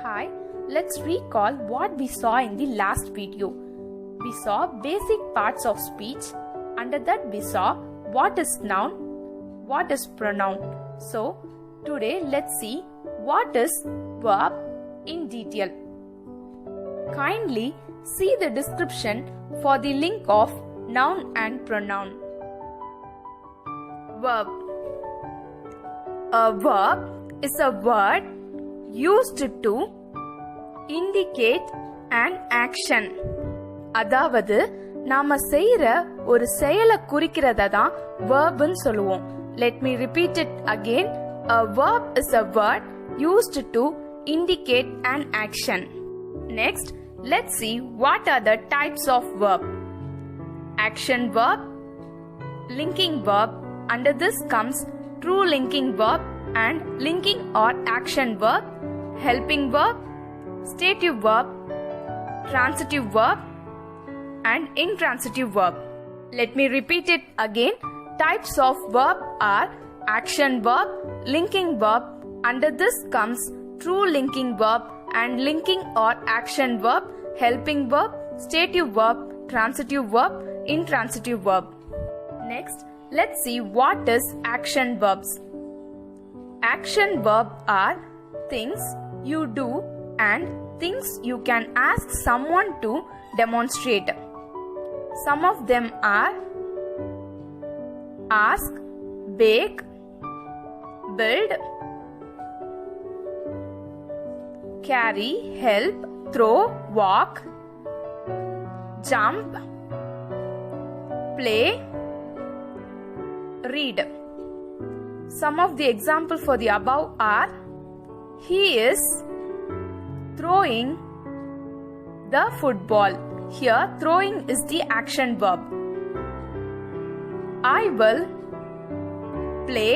Hi, let's recall what we saw in the last video. We saw basic parts of speech. Under that we saw what is noun, what is pronoun. So today let's see what is verb in detail. Kindly see the description for the link of noun and pronoun. Verb. A verb is a word used to indicate an action. அதாவது நாம செய்யற ஒரு செயலை குறிக்கிறத தான் verbன்னு சொல்லுவோம். Let me repeat it again. A verb is a word used to indicate an action. Next, let's see what are the types of verb. Action verb, linking verb. Under this comes true linking verb and linking or action verb, helping verb, stative verb, transitive verb and intransitive verb. Let me repeat it again. Types of verb are action verb, linking verb. Under this comes true linking verb and linking or action verb, helping verb, stative verb, transitive verb, intransitive verb. Next, let's see what is action verbs. Action verb are things you do and things you can ask someone to demonstrate. Some of them are ask, bake, build, carry, help, throw, walk, jump, play, read. Some of the examples for the above are: he is throwing the football. Here, throwing is the action verb. I will play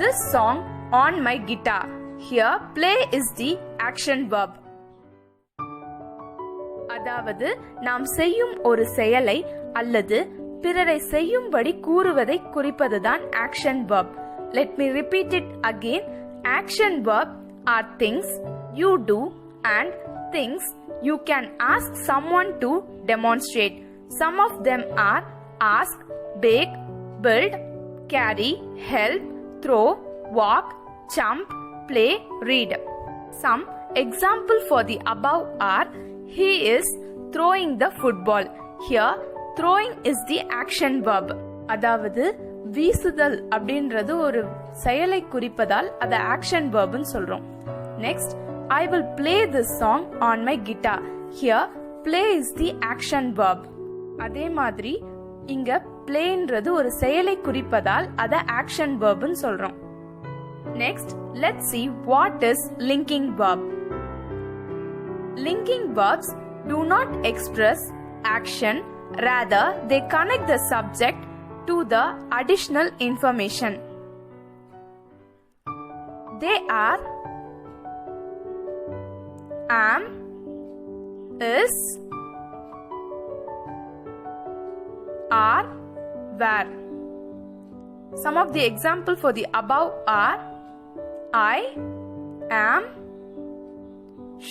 this song on my guitar. Here, play is the action verb. அதாவது நாம் செய்யும் ஒரு செயலை அல்லது பிறரை செய்யும்படி கூறுவதை குறிப்பதுதான் action verb. Let me repeat it again. Action verb are things you do and things you can ask someone to demonstrate. Some of them are ask, bake, build, carry, help, throw, walk, jump, play, read. Some example for the above are: he is throwing the football. Here, throwing is the action verb. அதாவது வீசுதல் அப்படின்றது ஒரு செயலை குறிப்பதால் அதை action verbன்னு சொல்றோம். Next, I will play this song on my guitar. Here, play is the action verb. அதே மாதிரி இங்க playன்றது ஒரு செயலை குறிப்பதால் அதை action verbன்னு சொல்றோம். Next, let's see what is linking verb. Linking verbs do not express action, rather they connect the subject to the additional information. They are am, is, are, were. Some of the examples for the above are: I am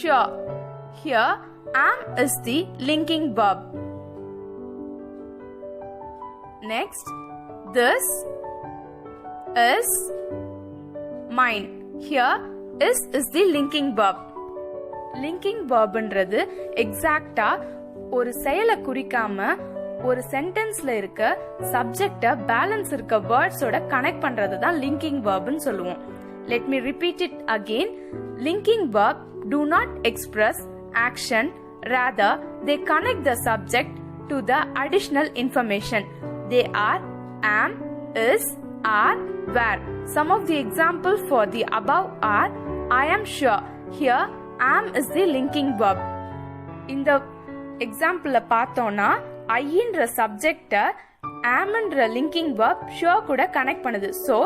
sure. Here, am is the linking verb. Next, this is mine. Here, is the linking verb. Linking verb ன்றது எக்ஸாக்ட்டா ஒரு செயலை குறிக்காம ஒரு சென்டென்ஸ்ல இருக்க சப்ஜெக்ட balance இருக்க வேர்ட்ஸோட connect பண்றது தான் linking வெர்ப்னு சொல்லுவோம். Let me repeat it again. Linking verb do not express action, rather they connect the subject to the additional information. They are am, is, are, were. Some of the examples for the above are: I am sure. Here, am is the linking verb. இந்த எக்ஸாம்பிள பார்த்தோம்னா ஐன்ற சப்ஜெக்ட amன்ற linking verb sure கூட connect பண்ணுது. So,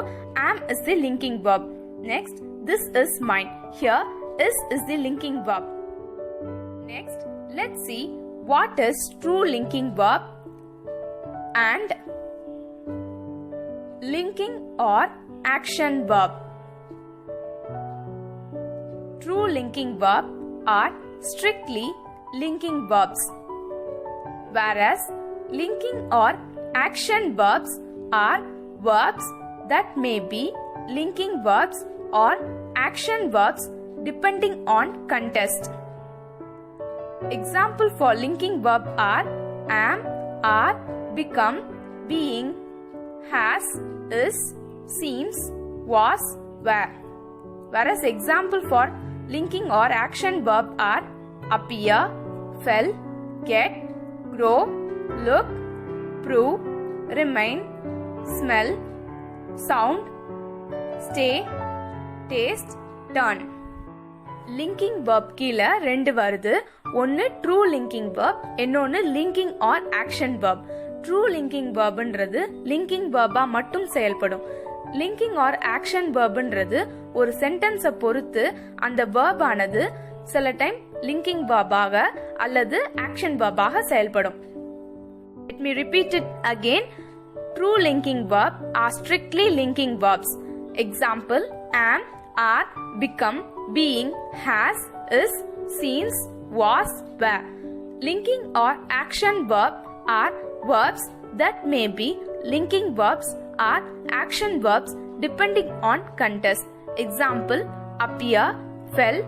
am is the linking verb. Next, this is mine. Here, is the linking verb. Next, let's see what is true linking verb and linking or action verb. true linking verb are strictly linking verbs, whereas linking or action verbs are verbs that may be linking verbs or action verbs depending on context. Example for linking verb are am, are, become, being, has, is, seems, was, were. Whereas example for linking or action verb are appear, fell, get, grow, look, prove, remain, smell, sound, stay, taste, turn. Linking verb கீழே ரெண்டு வருது. ஒன்று true linking verb, இன்னொன்று linking or action verb. True linking verbன்றது linking verbா மட்டும் செயல்படும். Linking or action verbன்றது ஒரு சென்டென்ஸை பொறுத்து அந்த verb ஆனது சில டைம் லிங்கிங் verb-ஆக அல்லது ஆக்ஷன் verb-ஆக செயல்படும். Let me repeat it again. True linking verb are strictly linking verbs. Example: am, are, become, being, has, is, seems, was, were. Linking or action verb are verbs that may be linking verbs or action verbs depending on context. Example: appear, fell,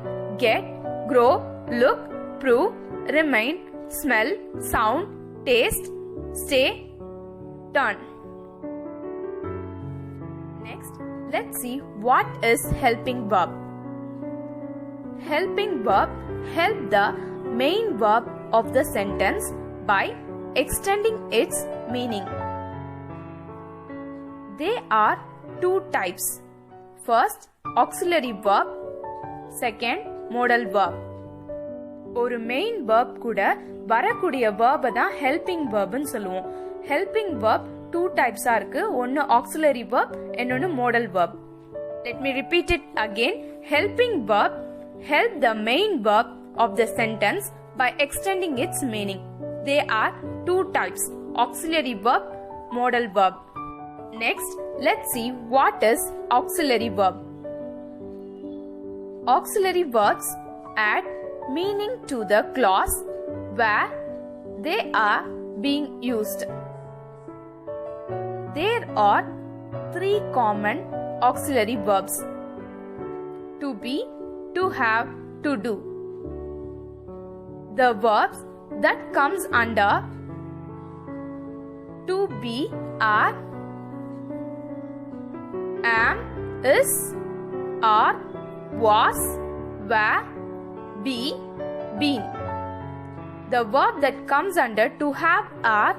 get, grow, look, prove, remain, smell, sound, taste, stay, turn. Next, let's see what is helping verb. Helping verb help the main verb of the sentence by extending its meaning. There are two types. First, auxiliary verb. Second, modal verb. ஒரு main verb கூட வரக்கூடிய verb தான் helping verb ன்னு சொல்லுவோம். Helping verb two types இருக்கு. ஒன்னு auxiliary verb, இன்னொன்னு modal verb. Let me repeat it again. Helping verb help the main verb of the sentence by extending its meaning. There are two types: auxiliary verb, modal verb. Next, let's see what is auxiliary verb. Auxiliary verbs add meaning to the clause where they are being used. There are three common auxiliary verbs: to be, to have, to do. The verbs that comes under to be are am, is, are, was, were, be, been. The verb that comes under to have are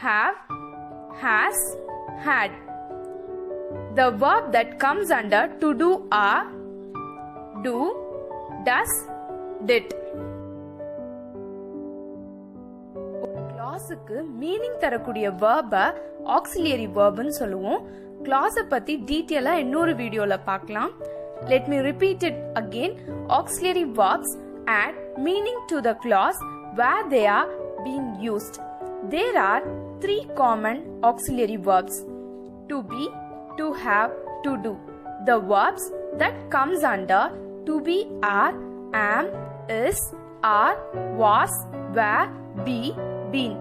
have, has, had. The verb that comes under to do are do, does, did. கிளாஸுக்கு meaning தரக்கூடிய verb-அ auxiliary verb ன்னு சொல்லுவோம். கிளாஸை பத்தி டீட்டெயிலா இன்னொரு வீடியோல பார்க்கலாம். Let me repeat it again. Auxiliary verbs add meaning to the clause where they are being used. There are three common auxiliary verbs: to be, to have, to do. The verbs that comes under to be are am, is, are, was, were, be, been.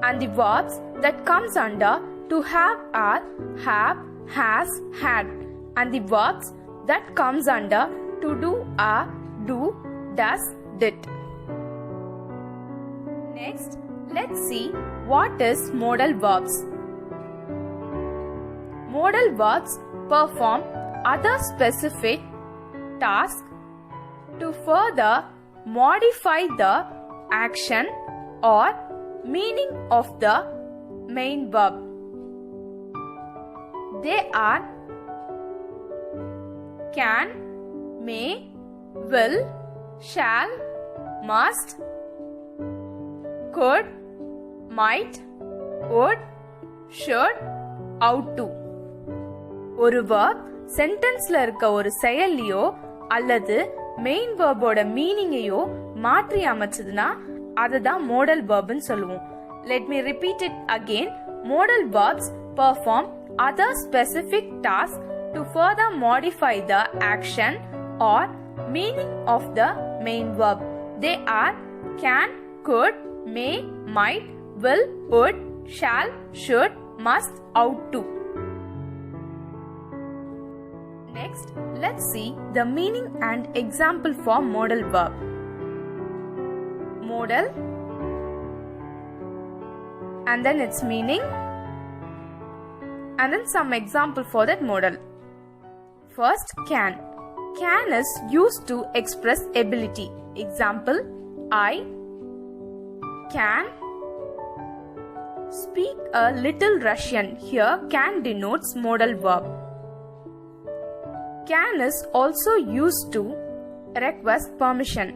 And the verbs that comes under to have are have, has, had. And the verbs that comes under to do are do, does, did. Next, let's see what is modal verbs. Modal verbs perform other specific tasks to further modify the action or meaning of the main verb. They are can, may, will, shall, must, could, might, would, should, ought to. ஒரு verb சென்டென்ஸ்ல இருக்க ஒரு செயல்லையோ அல்லது main verb-ஓட மீனிங்கையோ மாற்றி அமைச்சதுன்னா அதுதான் modal verb ன்னு சொல்லுவோம். Let me repeat it again. Modal verbs perform other specific tasks to further modify the action or Meaning of the main verb. They are can, could, may, might, will, would, shall, should, must, ought to. Next, let's see the meaning and example for modal verb. Modal and then its meaning and then some example for that modal. First, can. Can is used to express ability. Example, I can speak a little Russian. Here, can denotes modal verb. Can is also used to request permission.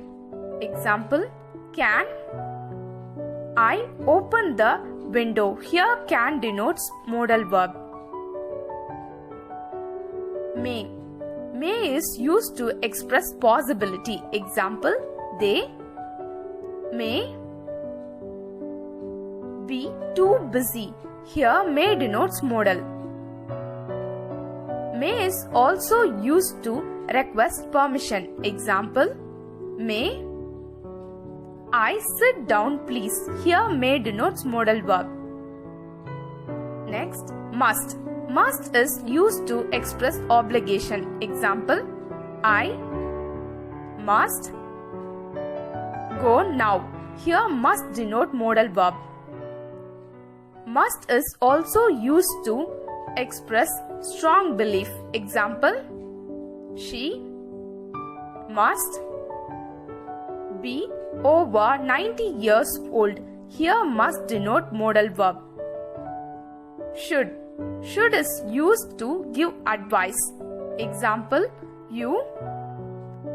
Example, can I open the window? Here, can denotes modal verb. May. May is used to express possibility. Example, they may be too busy. Here, may denotes modal. May is also used to request permission. Example, may I sit down please? Here, may denotes modal verb. Next, must. Must is used to express obligation. Example, I must go now. Here, must denote modal verb. Must is also used to express strong belief. Example, she must be over 90 years old. Here, must denote modal verb. Should. Should is used to give advice. Example, you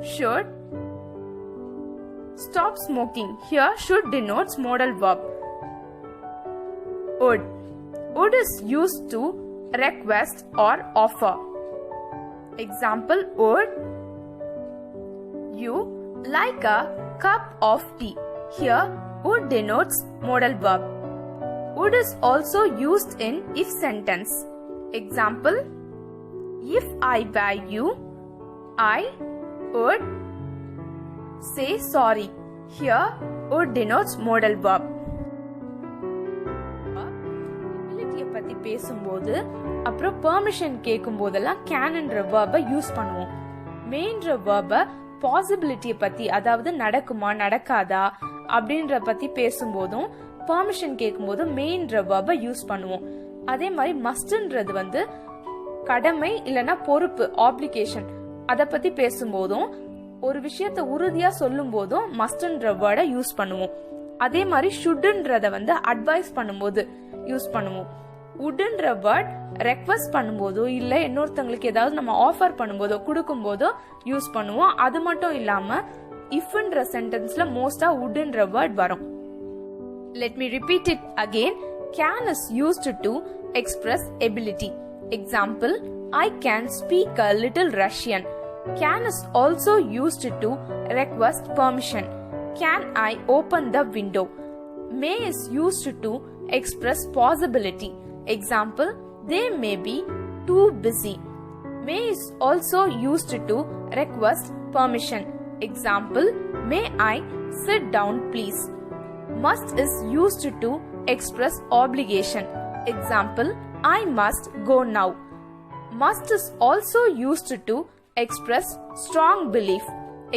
should stop smoking. Here, should denotes modal verb. Would. Would is used to request or offer. Example, would you like a cup of tea? Here, would denotes modal verb. Would is also used in if sentence. Example, if I were you, I would say sorry. Here, would denotes modal verb. Ability பத்தி பேசும்போது அப்புறம் permission கேட்கும்போதெல்லாம் கேன்ன்ற verb use பண்ணுவோம். மெயின்ற verb பாசிபிலிட்டியை பத்தி, அதாவது நடக்குமா நடக்காதா அப்படின்ற பத்தி பேசும்போதும் பெர்மிஷன் கேட்கும்போது மெயின்ற verb யூஸ் பண்ணுவோம். அதே மாதிரி மஸ்ட்ன்றது வந்து கடமை இல்லனா பொறுப்பு, ஆப்ளிகேஷன், அத பத்தி பேசும்போதும் ஒரு விஷயத்தை உறுதியா சொல்லும் போதும் மஸ்ட்ன்ற வேர்டை யூஸ் பண்ணுவோம். அதே மாதிரி ஷுட்ன்றத வந்து அட்வைஸ் பண்ணும்போது யூஸ் பண்ணுவோம். வுட்ன்ற வேர்ட் ரெக்வெஸ்ட் பண்ணும்போதோ இல்ல இன்னொருத்தங்களுக்கு ஏதாவது நம்ம ஆஃபர் பண்ணும்போதோ கொடுக்கும் போதோ யூஸ் பண்ணுவோம். அது மட்டும் இல்லாம இஃப்ன்ற சென்டென்ஸ்ல மோஸ்டா வுட்ன்ற வேர்ட் வரும். Let me repeat it again. Can is used to express ability. Example, I can speak a little Russian. Can is also used to request permission. Can I open the window? May is used to express possibility. Example, they may be too busy. May is also used to request permission. Example, may I sit down please? Must is used to express obligation. Example, I must go now. Must is also used to express strong belief.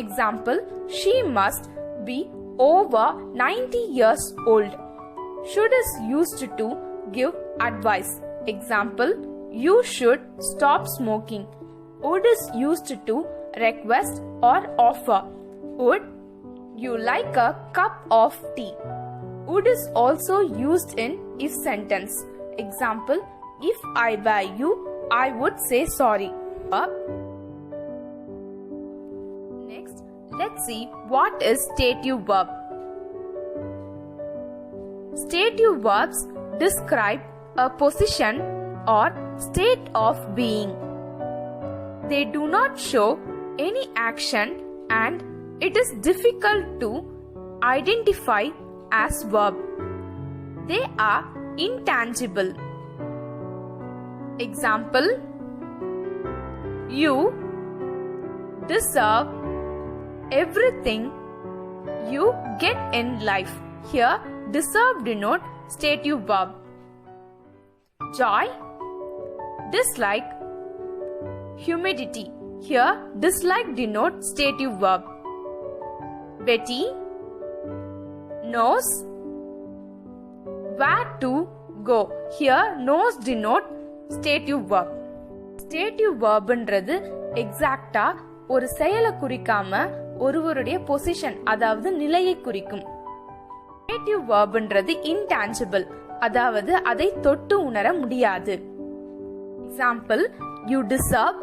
Example, she must be over 90 years old. Should is used to give advice. Example, you should stop smoking. Would is used to request or offer. Would you like a cup of tea? Would is also used in if sentence. Example, if I were you, I would say sorry. Next, let's see what is stative verb. Stative verbs describe a position or state of being. They do not show any action and it is difficult to identify as verb. They are intangible. Example, you deserve everything you get in life. Here, deserve denote stative verb. Joy, dislike, humidity. Here, dislike denote stative verb. Betty knows where to go. Here, knows denote stative verb. Stative verbன்றது எக்ஸாக்ட்டா ஒரு செயலை குறிக்காம ஒருவருடைய position அதாவது நிலையை குறிக்கும். ஸ்டேட்டிவ் வெர்ப்ன்றது intangible அதாவது அதை தொட்டு உணர முடியாது. Example, you deserve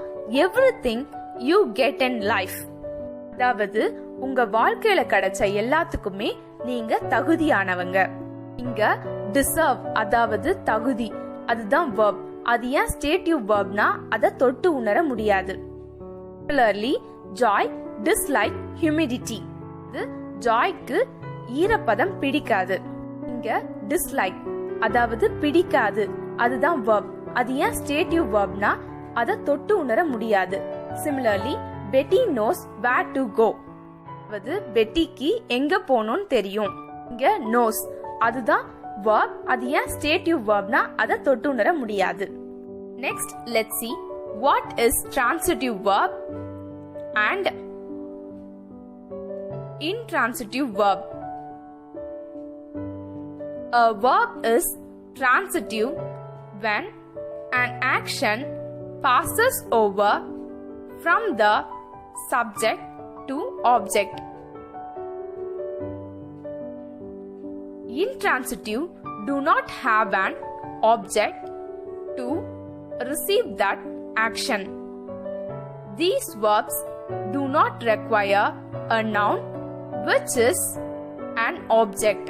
everything you get in life. அதாவது உங்க வாழ்க்கையில கிடைச்ச எல்லாத்துக்குமே நீங்க தகுதியானவங்க. இங்க டிசர்வ் அதாவது தகுதி அதுதான் வெர்ப். அது ஏன் ஸ்டேட்டிவ் வெர்ப்னா அதை தொட்டு உணர முடியாது. Similarly, joy dislike humidity. ஜாய்க்கு ஈரப்பதம் பிடிக்காது. இங்க dislike அதாவது பிடிக்காது அதுதான் verb. அது ஏன் ஸ்டேட்டிவ் வெர்ப்னா அதை தொட்டு உணர முடியாது. Similarly, Betty knows where to go. அதாவது பெட்டிக்கு எங்க போகணும்னு தெரியும். இங்க knows அதுதான் verb. அது ஏன் ஸ்டேட்டிவ் வெர்ப்னா அதை தொட்டு உணர முடியாது. Next, let's see what is transitive verb and intransitive verb. A verb is transitive when an action passes over from the subject to object. Intransitive do not have an object to receive that action. These verbs do not require a noun which is an object.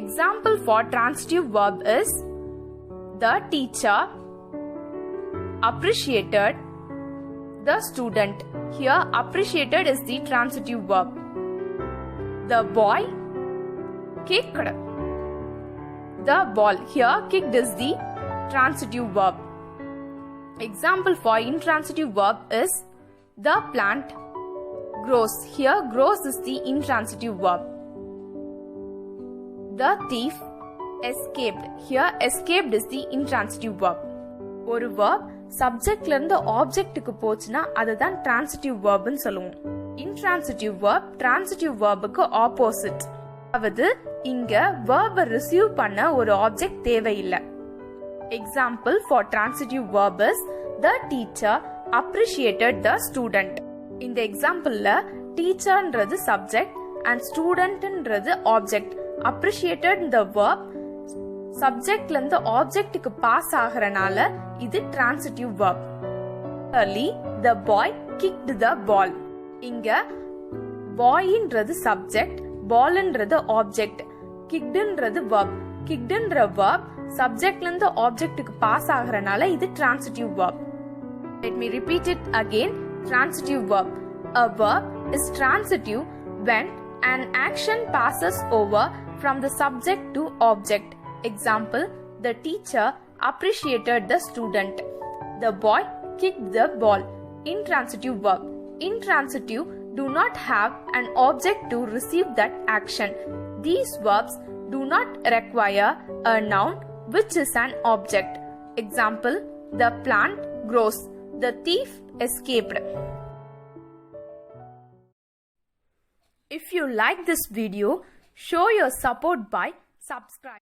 Example for transitive verb is the teacher appreciated the student. Here appreciated is the transitive verb. The boy kicked the ball. Here kicked is the transitive verb. Example for intransitive verb is the plant grows. Here grows is the intransitive verb. The thief escaped. Here escaped is the intransitive verb. ஒரு verb சப்ஜெக்ட்ல இருந்து ஆப்ஜெக்ட்டுக்கு போச்சுன்னா அதுதான் transitive வெர்ப்னு சொல்லுவோம். Intransitive verb transitive வெர்புக்கு opposite. அதாவது இங்க வெர்பை ரிசீவ் பண்ண ஒரு ஆப்ஜெக்ட் தேவையில்லை. Example for transitive verb is the teacher appreciated the student. இந்த எக்ஸாம்பிள்ல டீச்சர்ன்றது சப்ஜெக்ட் அண்ட் ஸ்டூடெண்ட்ன்றது ஆப்ஜெக்ட். appreciated the verb சப்ஜெக்ட்ல இருந்து ஆப்ஜெக்ட்டுக்கு பாஸ் ஆகறனால இது transitive verb. Early the boy kicked the ball. இங்க boyன்றது சப்ஜெக்ட், ballன்றது ஆப்ஜெக்ட், kickedன்றது verb. kickedன்ற verb சப்ஜெக்ட்ல இருந்து ஆப்ஜெக்ட்டுக்கு பாஸ் ஆகறனால இது transitive verb. Let me repeat it again. Transitive verb. A verb is transitive when an action passes over from the subject to object. Example, the teacher appreciated the student. The boy kicked the ball. Intransitive verb. Intransitive do not have an object to receive that action. These verbs do not require a noun which is an object. Example, the plant grows. The thief escaped. If you like this video, show your support by subscribing.